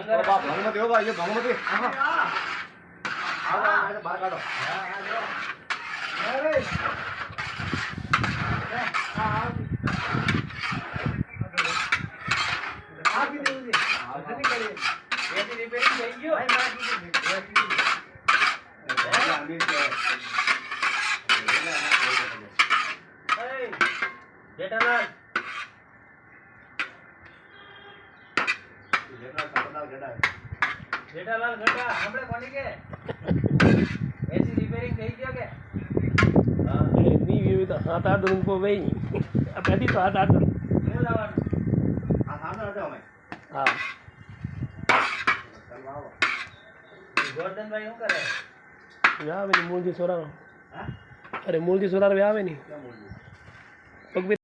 કરો બાપ ભંગમતી હો ભાઈ ભંગમતી હા બહાર કાઢો અરે આ બી દેવું છે જલ્દી કરીએ એની રિપેરિંગ થઈ ગયો ભાઈ મારી જેઠાલાલ જેઠાલાલ ગડા આપણે કોની કે એસી રિપેરિંગ થઈ ગયો કે હા ની વ્યુ તો 7-8 दिन को ભાઈ આ પહેલી તો 8-8 दिन શું લાવવાનું આ સામે હતો અમે હા ચાલ આવો ગોરધનભાઈ શું કરે આવે ને મૂળજી સોરાનો હા અરે મૂળજી સોરાર આવે ને ક્યાં મૂળજી પગ